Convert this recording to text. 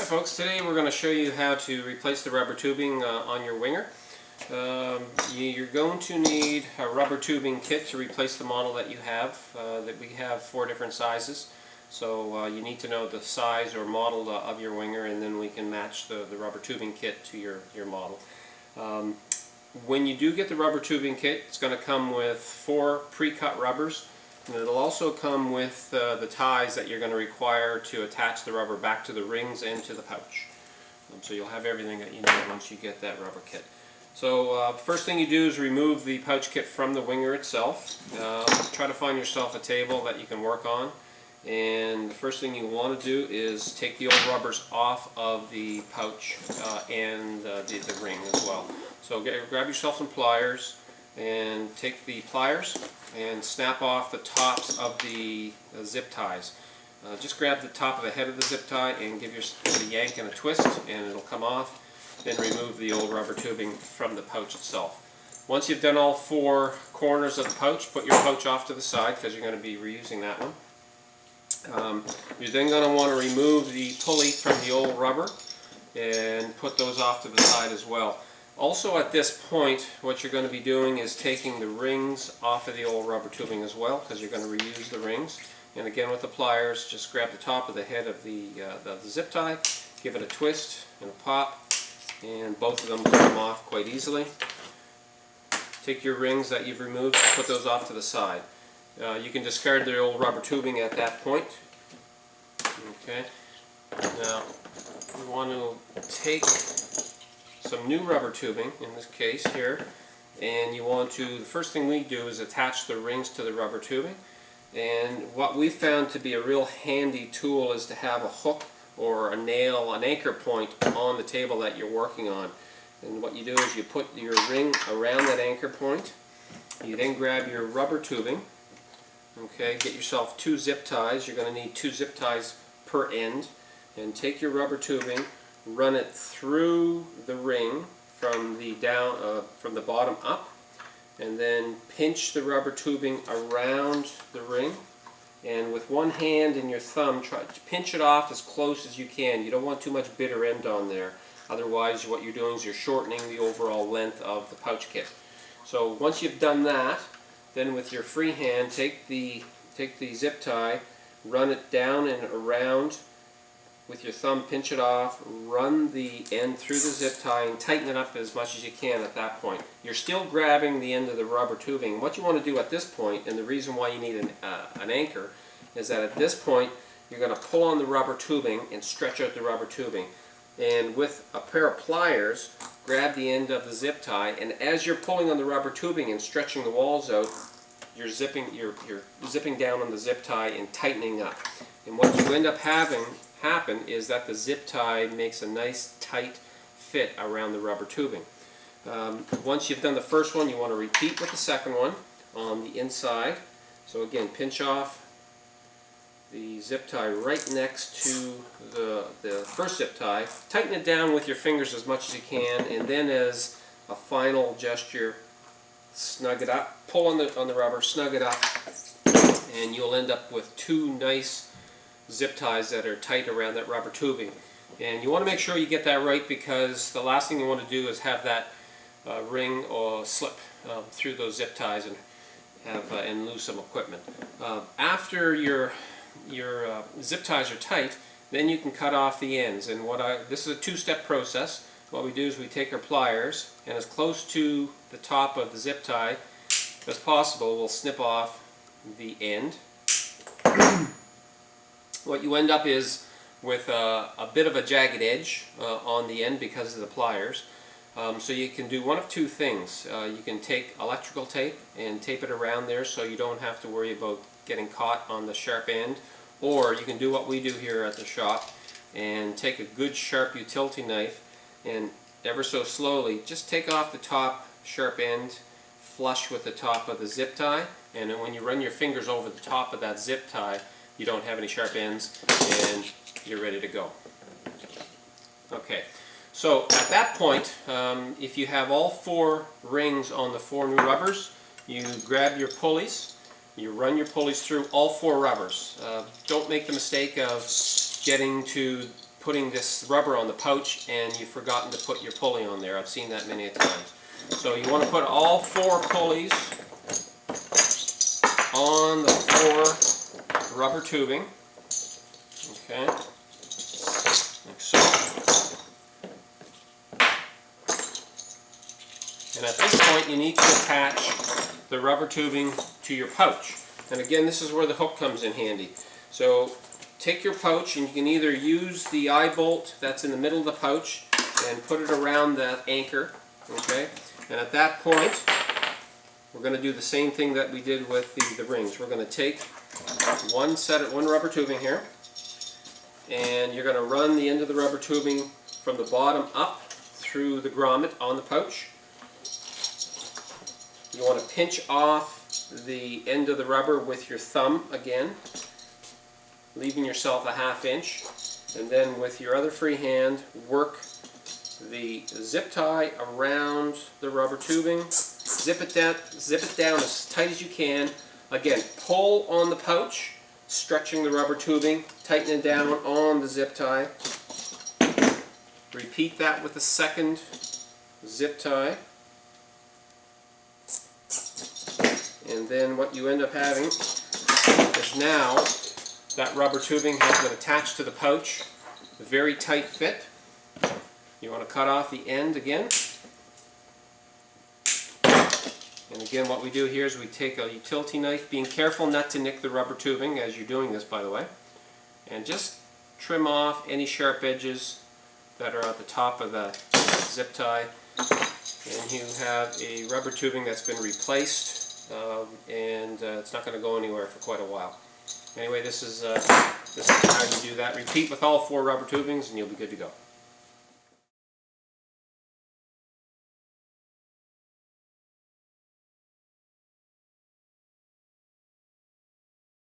Hi folks, today we're going to show you how to replace the rubber tubing on your winger. You're going to need a rubber tubing kit to replace the model that you have. That we have 4 different sizes, so you need to know the size or model of your winger, and then we can match the rubber tubing kit to your model. When you do get the rubber tubing kit, it's going to come with 4 pre-cut rubbers. And it'll also come with the ties that you're going to require to attach the rubber back to the rings and to the pouch. So you'll have everything that you need once you get that rubber kit. So first thing you do is remove the pouch kit from the winger itself. Try to find yourself a table that you can work on. And the first thing you want to do is take the old rubbers off of the pouch and the ring as well. So grab yourself some pliers and take the pliers and snap off the tops of the zip ties. Just grab the top of the head of the zip tie and give it a yank and a twist, and it'll come off. Then remove the old rubber tubing from the pouch itself. Once you've done all 4 corners of the pouch, put your pouch off to the side because you're going to be reusing that one. You're then going to want to remove the pulley from the old rubber and put those off to the side as well. Also at this point, what you're going to be doing is taking the rings off of the old rubber tubing as well, because you're going to reuse the rings. And again, with the pliers, just grab the top of the head of the zip tie, give it a twist and a pop, and both of them come off quite easily. Take your rings that you've removed, put those off to the side. You can discard the old rubber tubing at that point. Okay. Now, we want to take some new rubber tubing, in this case here, and the first thing we do is attach the rings to the rubber tubing. And what we found to be a real handy tool is to have a hook or a nail, an anchor point on the table that you're working on. And what you do is you put your ring around that anchor point. You then grab your rubber tubing. Okay, get yourself 2 zip ties. You're going to need 2 zip ties per end. And take your rubber tubing, run it through the ring from the bottom up, and then pinch the rubber tubing around the ring, and with one hand and your thumb try to pinch it off as close as you can. You don't want too much bitter end on there, otherwise what you're doing is you're shortening the overall length of the pouch kit. So once you've done that, then with your free hand take the zip tie, run it down and around. With your thumb, pinch it off, run the end through the zip tie and tighten it up as much as you can at that point. You're still grabbing the end of the rubber tubing. What you want to do at this point, and the reason why you need an anchor, is that at this point you're going to pull on the rubber tubing and stretch out the rubber tubing. And with a pair of pliers, grab the end of the zip tie, and as you're pulling on the rubber tubing and stretching the walls out, you're zipping down on the zip tie and tightening up. And what you end up having happen is that the zip tie makes a nice tight fit around the rubber tubing. Once you've done the first one, you want to repeat with the second one on the inside. So again, pinch off the zip tie right next to the first zip tie. Tighten it down with your fingers as much as you can, and then as a final gesture, snug it up, pull on the rubber, snug it up, and you'll end up with 2 nice zip ties that are tight around that rubber tubing. And you want to make sure you get that right, because the last thing you want to do is have that ring or slip through those zip ties and lose some equipment. After your zip ties are tight, then you can cut off the ends. And this is a 2-step process. What we do is we take our pliers, and as close to the top of the zip tie as possible, we'll snip off the end. What you end up is with a bit of a jagged edge on the end because of the pliers. So you can do one of 2 things. You can take electrical tape and tape it around there so you don't have to worry about getting caught on the sharp end. Or you can do what we do here at the shop and take a good sharp utility knife and ever so slowly just take off the top sharp end flush with the top of the zip tie, and then when you run your fingers over the top of that zip tie, you don't have any sharp ends and you're ready to go. Okay, so at that point, if you have all 4 rings on the 4 new rubbers, you grab your pulleys, you run your pulleys through all 4 rubbers. Don't make the mistake of getting to putting this rubber on the pouch and you've forgotten to put your pulley on there. I've seen that many times. So you want to put all 4 pulleys on the 4 rubber tubing. Okay, like so. And at this point you need to attach the rubber tubing to your pouch. And again, this is where the hook comes in handy. So take your pouch and you can either use the eye bolt that's in the middle of the pouch and put it around that anchor. Okay, and at that point we're going to do the same thing that we did with the rings. We're going to take one rubber tubing here, and you're going to run the end of the rubber tubing from the bottom up through the grommet on the pouch. You want to pinch off the end of the rubber with your thumb again, leaving yourself a ½ inch, and then with your other free hand work the zip tie around the rubber tubing. Zip it down as tight as you can. Again, pull on the pouch, stretching the rubber tubing, tighten it down on the zip tie. Repeat that with the second zip tie. And then what you end up having is now that rubber tubing has been attached to the pouch, a very tight fit. You want to cut off the end again. And again, what we do here is we take a utility knife, being careful not to nick the rubber tubing as you're doing this, by the way, and just trim off any sharp edges that are at the top of the zip tie. And you have a rubber tubing that's been replaced, and it's not going to go anywhere for quite a while. Anyway, this is how you do that. Repeat with all 4 rubber tubings and you'll be good to go.